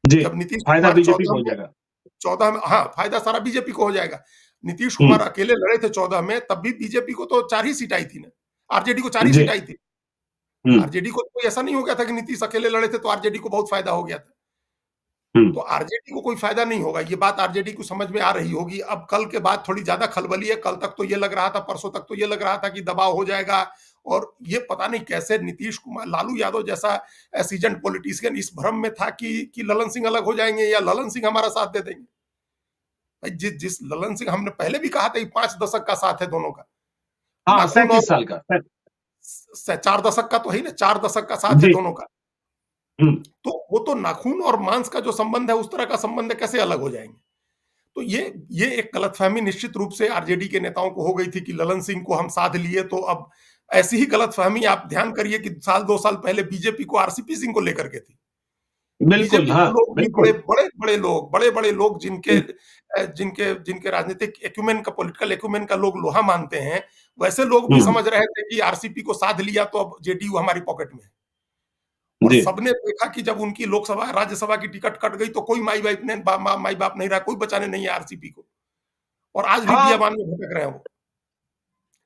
जी, जब नीतीश फायदा कुमार बीजेपी को हो जाएगा। 14 में, हाँ, फायदा सारा बीजेपी को हो जाएगा। नीतीश हम्म। कुमार अकेले लड़े थे 14 में, तब भी बीजेपी को तो 4 ही सीट आई थी ना, आरजेडी को 4 ही जी। सीट आई थी। हम्म। आरजेडी को कोई ऐसा नहीं हो गया था कि नीतीश अकेले लड़े थे तो आरजेडी को बहुत फायदा हो गया था। हम्म। तो आरजेडी को कोई फायदा नहीं होगा, ये बात आरजेडी को समझ में आ रही होगी। अब कल के बाद थोड़ी ज्यादा खलबली है। कल तक तो ये लग रहा था, परसों तक तो ये लग रहा था कि दबाव हो जाएगा, और ये पता नहीं कैसे नीतीश कुमार, लालू यादव जैसा एसीजेंट पॉलिटिशियन इस भ्रम में था कि ललन सिंह अलग हो जाएंगे या ललन सिंह हमारा साथ दे देंगे। भाई, जिस ललन सिंह, हमने पहले भी कहा था, 5 दशक का साथ है दोनों का। हाँ, नाखून और 37 साल का। 4 दशक का तो है ना, 4 दशक का साथ है जी। दोनों का। तो वो तो नाखून और मांस का जो संबंध है, उस तरह का संबंध है, कैसे अलग हो जाएंगे? तो ये एक गलतफहमी निश्चित रूप से आरजेडी के नेताओं को हो गई थी कि ललन सिंह को हम साध लिए। तो अब ऐसी ही गलतफहमी आप ध्यान करिए कि साल 2 साल पहले बीजेपी को आरसीपी सिंह को लेकर के थी। बिल्कुल। बीजेपी हाँ, के लोग भी बिल्कुल। बड़े-बड़े लोग जिनके राजनीतिक एक्यूमेन का, पॉलिटिकल एक्यूमेन का लोग लोहा मानते हैं, वैसे लोग भी समझ रहे थे कि आरसीपी को साध लिया तो अब जेडीयू हमारी पॉकेट में है। और जी। सबने देखा कि जब उनकी लोकसभा, राज्यसभा की टिकट कट गई तो कोई माई बाप नहीं रहा, कोई बचाने नहीं है आरसीपी को। और आज भी हाँ, बियाबान में भटक रहे हैं वो।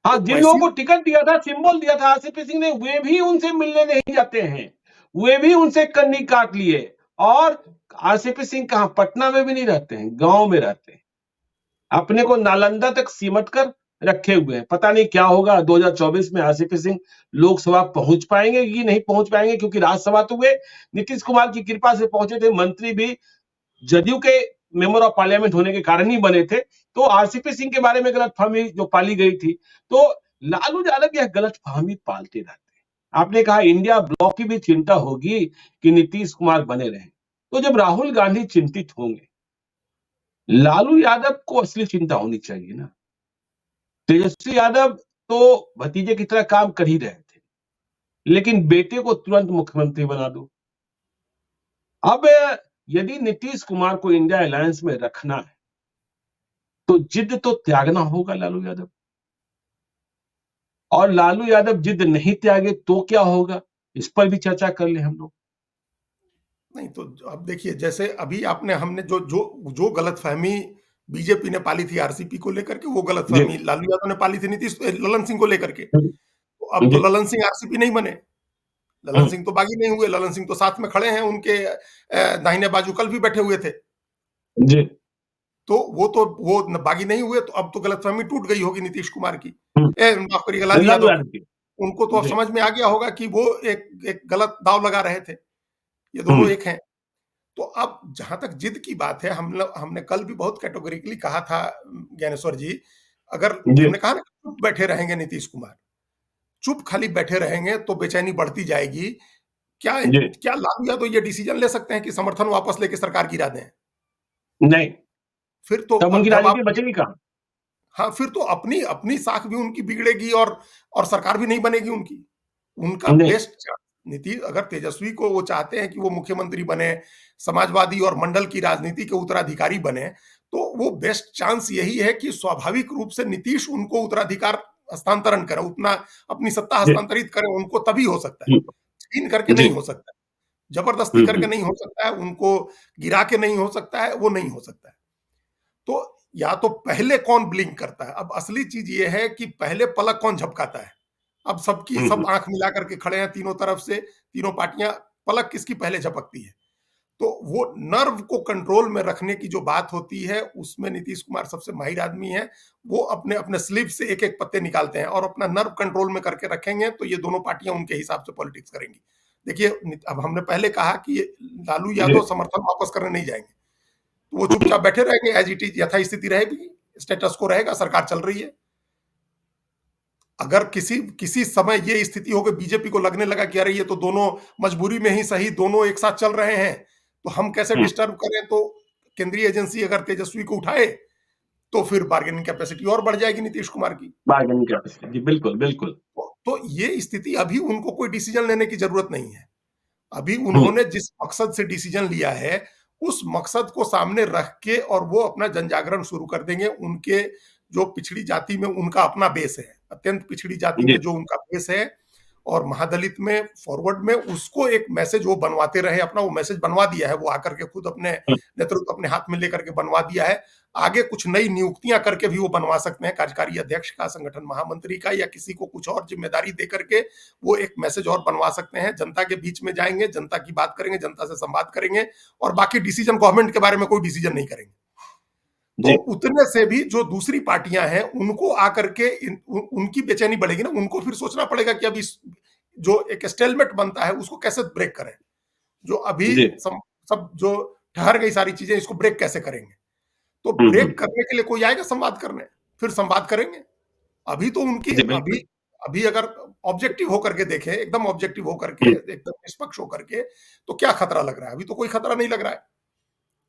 हाँ, तो जिन लोगों वैसी, को टिकट दिया था, सिंबल दिया था आरसीपी सिंह ने, वे भी उनसे मिलने नहीं जाते हैं। वे भी उनसे कन्नी काट लिए। और आरसीपी सिंह कहां, पटना में भी नहीं रहते हैं, गांव में रहते हैं। अपने को नालंदा तक सिमट कर रखे हुए हैं। पता नहीं क्या होगा 2024 में, आरसीपी सिंह लोकसभा पहुंच पाएंगे कि नहीं पहुंच पाएंगे, क्योंकि राज्यसभा तो वे नीतीश कुमार की कृपा से पहुंचे थे। मंत्री भी जदयू के मेंबर ऑफ पार्लियामेंट होने के कारण ही बने थे। तो आरसीपी सिंह के बारे में गलतफहमी जो पाली गई थी, तो लालू यादव यह गलतफहमी पालते रहते हैं। आपने कहा इंडिया ब्लॉक की भी चिंता होगी कि नीतीश कुमार बने रहे, तो जब राहुल गांधी चिंतित होंगे, लालू यादव को असली चिंता होनी चाहिए ना। तेजस्वी यादव तो भतीजे की तरह काम कर ही रहे थे, लेकिन बेटे को तुरंत मुख्यमंत्री बना दो। अब यदि नीतीश कुमार को इंडिया अलायंस में रखना है, तो जिद तो त्यागना होगा लालू यादव। और लालू यादव जिद नहीं त्यागे तो क्या होगा, इस पर भी चर्चा कर ले हम लोग। नहीं तो अब देखिए, जैसे अभी हमने जो जो जो गलतफहमी बीजेपी ने पाली थी आरसीपी को लेकर के, वो जी। गलतफहमी लालू यादव ने पाली थी ललन सिंह को लेकर के। तो अब तो जी। ललन सिंह आरसीपी नहीं बने, ललन सिंह तो बागी नहीं हुए। ललन सिंह तो साथ में खड़े हैं, उनके दाहिने बाजू कल भी बैठे हुए थे। जी। तो वो बागी नहीं हुए, तो अब तो गलतफहमी टूट गई होगी नीतीश कुमार की, माफ करिएगा, लालू लालू यादव की। यादव की। उनको तो अब जी। समझ में आ गया होगा कि वो एक गलत दाव लगा रहे थे। ये दोनों एक हैं। तो अब जहां तक जिद की बात है, हमने कल भी बहुत कैटेगोरिकली कहा था, ज्ञानेश्वर जी, अगर जी। हमने कहा ना, चुप बैठे रहेंगे नीतीश कुमार, चुप खाली बैठे रहेंगे तो बेचैनी बढ़ती जाएगी। क्या जी। क्या लालू यादव ये डिसीजन ले सकते हैं कि समर्थन वापस लेके सरकार गिरा दें? नहीं, फिर तो तब उनकी जब आप, राजनीति बचेगी कहां। हाँ, फिर तो अपनी अपनी साख भी उनकी बिगड़ेगी, और सरकार भी नहीं बनेगी उनकी। उनका नहीं। बेस्ट नीति, अगर तेजस्वी को वो चाहते हैं कि वो मुख्यमंत्री बने, समाजवादी और मंडल की राजनीति के उत्तराधिकारी बने, तो वो बेस्ट चांस यही है कि स्वाभाविक रूप से नीतीश उनको उत्तराधिकार हस्तांतरण करे, उतना अपनी सत्ता जी। हस्तांतरित करे, उनको तभी हो सकता है। छीन करके जी। नहीं हो सकता है, जबरदस्ती करके नहीं हो सकता है, उनको गिरा के नहीं हो सकता है, वो नहीं हो सकता है। तो या तो पहले कौन ब्लिंक करता है, अब असली चीज ये है कि पहले पलक कौन झपकाता है। अब सब आंख मिला करके खड़े हैं तीनों तरफ से, तीनों पार्टियां, पलक किसकी पहले झपकती है। तो वो नर्व को कंट्रोल में रखने की जो बात होती है, उसमें नीतीश कुमार सबसे माहिर आदमी है। वो अपने अपने स्लीव से एक एक पत्ते निकालते हैं और अपना नर्व कंट्रोल में करके रखेंगे, तो ये दोनों पार्टियां उनके हिसाब से पॉलिटिक्स करेंगी। देखिए, अब हमने पहले कहा कि लालू यादव समर्थन वापस करने नहीं जाएंगे, तो वो चुपचाप बैठे रहेंगे, एज इट इज यथास्थिति रहेगी, स्टेटस को रहेगा, सरकार चल रही है। अगर किसी समय ये स्थिति हो गई, बीजेपी को लगने लगा कि अरे ये तो दोनों मजबूरी में ही सही दोनों एक साथ चल रहे हैं, तो हम कैसे डिस्टर्ब करें, तो केंद्रीय एजेंसी अगर तेजस्वी को उठाए तो फिर बार्गेनिंग कैपेसिटी और बढ़ जाएगी नीतीश कुमार की। बार्गेनिंग कैपेसिटी, बिल्कुल बिल्कुल। तो ये स्थिति, अभी उनको कोई डिसीजन लेने की जरूरत नहीं है। अभी उन्होंने जिस मकसद से डिसीजन लिया है, उस मकसद को सामने रख के और वो अपना जनजागरण शुरू कर देंगे। उनके जो पिछड़ी जाति में उनका अपना बेस है, अत्यंत पिछड़ी जाति में जो उनका बेस है, और महादलित में, फॉरवर्ड में, उसको एक मैसेज वो बनवाते रहे अपना। वो मैसेज बनवा दिया है, वो आकर के खुद अपने नेतृत्व अपने हाथ में लेकर के बनवा दिया है। आगे कुछ नई नियुक्तियां करके भी वो बनवा सकते हैं, कार्यकारी अध्यक्ष का, संगठन महामंत्री का, या किसी को कुछ और जिम्मेदारी दे करके वो एक मैसेज और बनवा सकते हैं। जनता के बीच में जाएंगे, जनता की बात करेंगे, जनता से संवाद करेंगे, और बाकी डिसीजन गवर्नमेंट के बारे में कोई डिसीजन नहीं करेंगे। तो उतने से भी जो दूसरी पार्टियां हैं उनको आकर के उनकी बेचैनी बढ़ेगी ना। उनको फिर सोचना पड़ेगा कि अभी जो एक स्टेलमेट बनता है उसको कैसे ब्रेक करें। जो अभी सब जो ठहर गई सारी चीजें, इसको ब्रेक कैसे करेंगे। तो ब्रेक करने के लिए कोई आएगा संवाद करने, फिर संवाद करेंगे। अभी तो उनकी अभी अगर ऑब्जेक्टिव होकर के देखें, एकदम ऑब्जेक्टिव होकर के, एकदम निष्पक्ष होकर के, तो क्या खतरा लग रहा है? अभी तो कोई खतरा नहीं लग रहा है।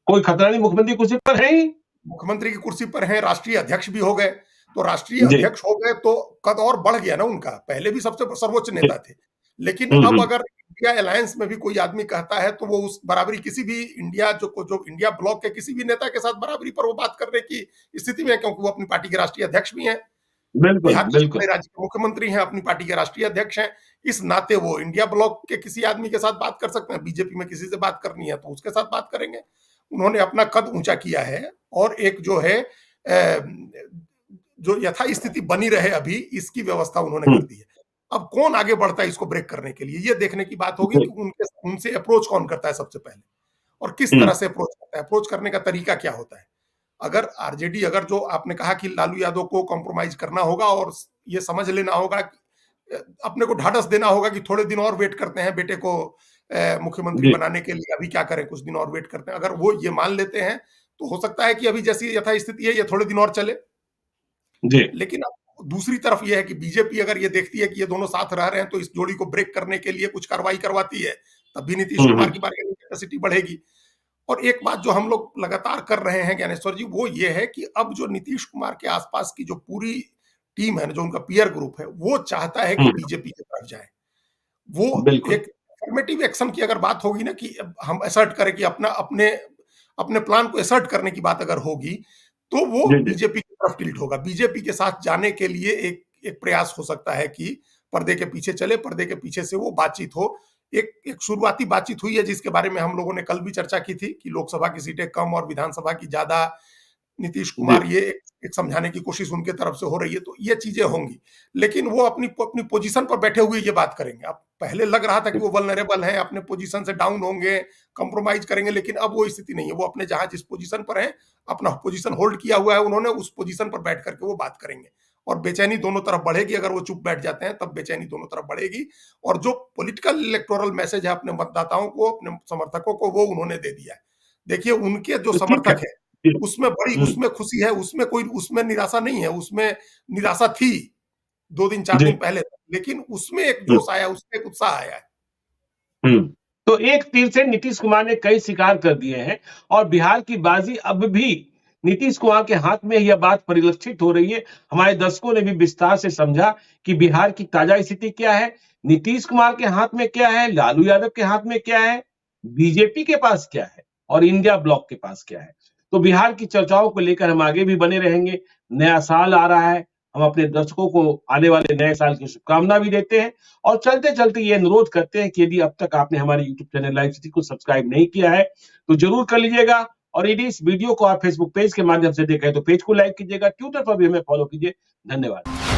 कोई खतरा नहीं, मुख्यमंत्री कुर्सी पर है ही, मुख्यमंत्री की कुर्सी पर है, राष्ट्रीय अध्यक्ष भी हो गए। तो राष्ट्रीय अध्यक्ष हो गए तो कद और बढ़ गया ना उनका। पहले भी सबसे सर्वोच्च नेता थे, लेकिन अब अगर इंडिया अलायंस में भी कोई आदमी कहता है तो वो उस बराबरी किसी भी जो इंडिया ब्लॉक के किसी भी नेता के साथ बराबरी पर वो बात करने की स्थिति में है, क्योंकि वो अपनी पार्टी के राष्ट्रीय अध्यक्ष भी हैं। बिहार के राज्य के मुख्यमंत्री हैं, अपनी पार्टी के राष्ट्रीय अध्यक्ष हैं। इस नाते वो इंडिया ब्लॉक के किसी आदमी के साथ बात कर सकते हैं। बीजेपी में किसी से बात करनी है तो उसके साथ बात करेंगे। उन्होंने अपना कद ऊंचा किया है, और एक जो है जो यथास्थिति बनी रहे अभी, इसकी व्यवस्था उन्होंने कर दी है। अब कौन आगे बढ़ता है इसको ब्रेक करने के लिए, ये देखने की बात होगी कि उनसे अप्रोच कौन करता है सबसे पहले, और किस तरह से अप्रोच करता है, अप्रोच करने का तरीका क्या होता है। अगर आरजेडी, अगर जो आपने कहा कि लालू यादव को कॉम्प्रोमाइज करना होगा और ये समझ लेना होगा, अपने को ढाढ़स देना होगा कि थोड़े दिन और वेट करते हैं बेटे को मुख्यमंत्री बनाने के लिए, अभी क्या करें, कुछ दिन और वेट करते हैं, अगर वो ये मान लेते हैं तो हो सकता है कि अभी जैसी यथास्थिति है ये थोड़े दिन और चले। लेकिन दूसरी तरफ ये है कि बीजेपी अगर ये देखती है कि ये दोनों साथ रह रहे हैं तो इस जोड़ी को ब्रेक करने के लिए कुछ कार्रवाई करवाती है, तब भी नीतीश कुमार की बार्गेनिंग कैपेसिटी बढ़ेगी। और एक बात जो हम लोग लगातार कर रहे हैं ज्ञानेश्वर जी, वो ये है कि अब जो नीतीश कुमार के आसपास की जो पूरी टीम है, जो उनका पीयर ग्रुप है, वो चाहता है कि बीजेपी की तरफ जाए। वो एक अफर्मेटिव एक्शन की अगर बात होगी ना, कि हम असर्ट करें कि अपने प्लान को असर्ट करने की बात अगर होगी, तो वो बीजेपी की तरफ टिल्ट होगा। बीजेपी के साथ जाने के लिए एक प्रयास हो सकता है कि पर्दे के पीछे चले, पर्दे के पीछे से वो बातचीत हो। एक शुरुआती बातचीत हुई है जिसके बारे में हम लोगों ने कल भी चर्चा की थी कि लोकसभा की सीटें कम और विधानसभा की ज्यादा। नीतीश कुमार ये एक समझाने की कोशिश उनके तरफ से हो रही है, तो ये चीजें होंगी। लेकिन वो अपनी पोजीशन पर बैठे हुए ये बात करेंगे। अब पहले लग रहा था कि वो वल्नरेबल हैं, अपने पोजीशन से डाउन होंगे, कंप्रोमाइज करेंगे, लेकिन अब वो स्थिति नहीं है। वो अपने जहां जिस पोजीशन पर है, अपना पोजीशन होल्ड किया हुआ है उन्होंने, उस पोजीशन पर बैठ करके वो बात करेंगे। और बेचैनी दोनों तरफ बढ़ेगी। अगर वो चुप बैठ जाते हैं तब बेचैनी दोनों तरफ बढ़ेगी। और जो पॉलिटिकल इलेक्टोरल मैसेज है अपने मतदाताओं को, अपने समर्थकों को, वो उन्होंने दे दिया है। देखिए, उनके जो समर्थक है उसमें खुशी है, उसमें निराशा नहीं है। उसमें निराशा थी 2 दिन 4 दिन पहले, लेकिन उसमें एक जोश आया, उसमें एक उत्साह आया है। तो एक तीर से नीतीश कुमार ने कई शिकार कर दिए हैं, और बिहार की बाजी अब भी नीतीश कुमार के हाथ में यह बात परिलक्षित हो रही है। हमारे दर्शकों ने भी विस्तार से समझा कि बिहार की ताजा स्थिति क्या है, नीतीश कुमार के हाथ में क्या है, लालू यादव के हाथ में क्या है, बीजेपी के पास क्या है, और इंडिया ब्लॉक के पास क्या है। तो बिहार की चर्चाओं को लेकर हम आगे भी बने रहेंगे। नया साल आ रहा है, हम अपने दर्शकों को आने वाले नए साल की शुभकामना भी देते हैं, और चलते चलते ये अनुरोध करते हैं कि यदि अब तक आपने हमारे YouTube चैनल लाइव सिटी को सब्सक्राइब नहीं किया है तो जरूर कर लीजिएगा। और यदि इस वीडियो को आप फेसबुक पेज के माध्यम से देख रहे हैं तो पेज को लाइक कीजिएगा, ट्विटर पर भी हमें फॉलो कीजिए। धन्यवाद।